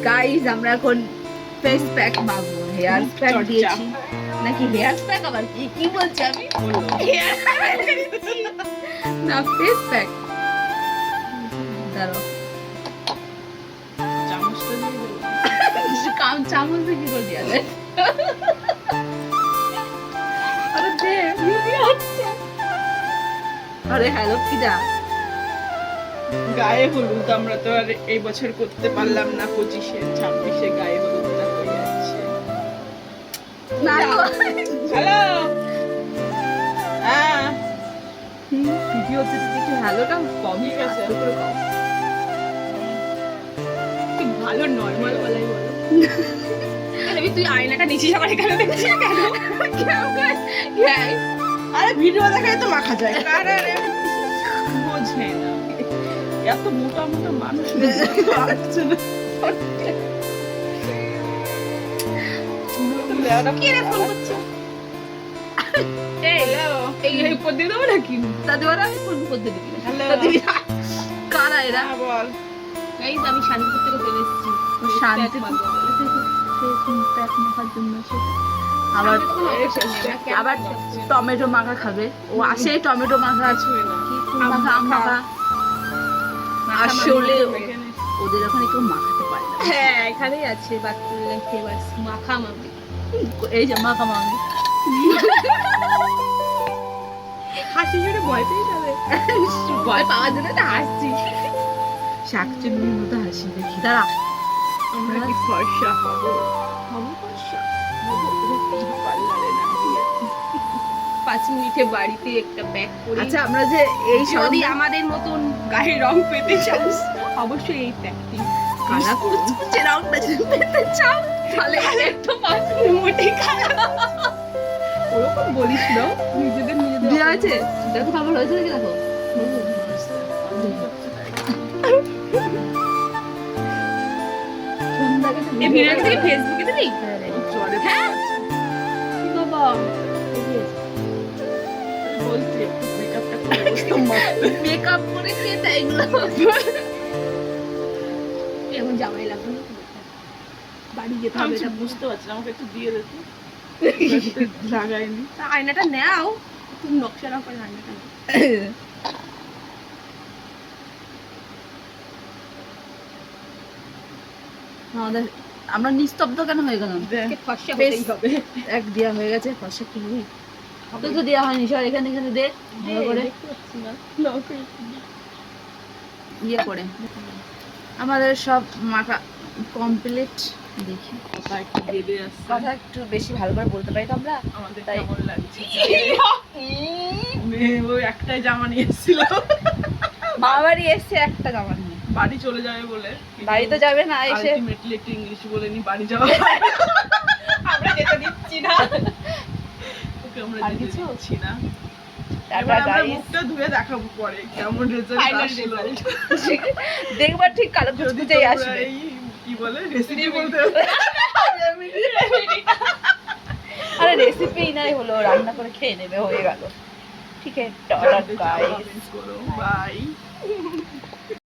Guys আমরা এখন face pack মাখবো, হেয়ার প্যাক দিয়েছি নাকি হেয়ার প্যাক আবার কি কি বলছি আমি, হেয়ার প্যাক না ফেস প্যাক। দাঁড়াও চামচটা দিয়ে দেবো। কাম চামচ দিয়ে কি করে দেওয়া যায়? আরে দে আরে হ্যালো কিডা গায়ে হলুদ আমরা তো আর এই বছর করতে পারলাম না, 25-এ 26-এ গায়ে হলুদটা হয়ে যাচ্ছে। না হ্যালো হ্যাঁ ভিডিওতে কিছু হ্যালোটা কমই ঠিক আছে। আছে করে কম। খুব ভালো নরমাল বলাই বলো। আরে তুই আয়নাটা নিচিস আমার এখানে দেখছিস কেন? আরে ভিডিও দেখায় তো মাখা যায়, কার আরে বোঝে না, এত মোটা মোটা মানুষ আসছে না। কে রে ফোন করছে? এই হ্যালো এই উপর দিয়ে দেবো নাকি? দাদুয়ারা আমি ফোন করতে দিবি না। হ্যালো দিবি না। কারা এরা? হ্যাঁ বল। গাইস আমি শান্তিপুর থেকে চলে এসেছি। শান্তিপুর প্যাক মাখার জন্য এসেছি। আবার টমেটো মাখা খাবে। ও আসে টমেটো মাখা আছে না কি মাখা আম মাখা। আসলে ওদের ওখানে কেউ মাখাতে পারে না। হ্যাঁ এখানেই আছে বাচ্চাদের ফেমাস মাখা মামি। এই যে মাখা মামি হাসি জুড়ে ভয় পেয়ে যাবে। ভয় পাওয়ার জন্য তো হাসছি। শাকচুন্নির মতো হাসি দেখি। দাঁড়া আমরা কি ফর্সা হবো? হবো ফর্সা। হবো পার্লারে না গিয়ে। 5 মিনিটে বাড়িতে একটা ব্যাগ করে আচ্ছা আমরা যে এই যদি সবই আমাদের মতন গায়ে রং পেতে চাস অবশ্যই এই প্যাকটি কালা কুচকুচে রংটা যদি পেতে চাও তাহলে একটু মোটে খারাপ ওরকম বলিস না নিজেদের বিয়ে হয়েছে দেখো খবর হয়েছে নাকি দেখো এই ভিডিওটা থেকে ফেসবুকে দিবি জ্বরে হ্যাঁ বাবা বলছি একটু মেকআপটা করে বসতাম মাখতে। মেকআপ করে কে দেয় এগুলো এমন জামাই লাগবে না বাড়ি যেতে আমি হবে ঠিক বুঝতে পারছি না, আমাকে একটু দিয়ে দে তো। লাগাইনি। আয়নাটা নেও তুমি নকশা না করে আয়নাটা নাও। আমাদের আমরা নিস্তব্ধ কেন হয়ে গেলাম দেখ, ফর্সা বেশ। হতেই হবে এক দেওয়া হয়ে গেছে ফসা কি হবি তো তো দেওয়া হয়নি সর এখানে এখানে দে ভালো করে দেখতে পাচ্ছি না লকে ইয়ে করে আমাদের সব মাখা কমপ্লিট দেখি কথা একটু বেঁধে আসছে। কথা একটু বেশি ভালো করে বলতে পারি তো আমরা আমাদের তাই। কেমন লাগছে? মেয়ে ওই একটাই জামা নিয়ে এসেছিল, বাবা বাড়ি এসছে একটা জামা নিয়ে বাড়ি চলে যাবে বলে। বাড়ি তো যাবে না এসে আলটিমেটলি একটু ইংলিশ বলে নি বাড়ি যাওয়া। আমরা যেতে দিচ্ছি না ওকে আমরা আর যেতে কিছু? দিচ্ছি না। টাটা এবার আমরা গাইস মুখটা ধুয়ে দেখাবো পরে কেমন রেজাল্ট Final আসলো। দেখবার ঠিক কালো যদি কুচকুচেই তোমরা আসবে এই কি বলে রেসিপি বলতে আরে রেসিপি নাই হলো রান্না করে খেয়ে নেবে হয়ে গেল ঠিক আছে টাটা গাইস করো বাই।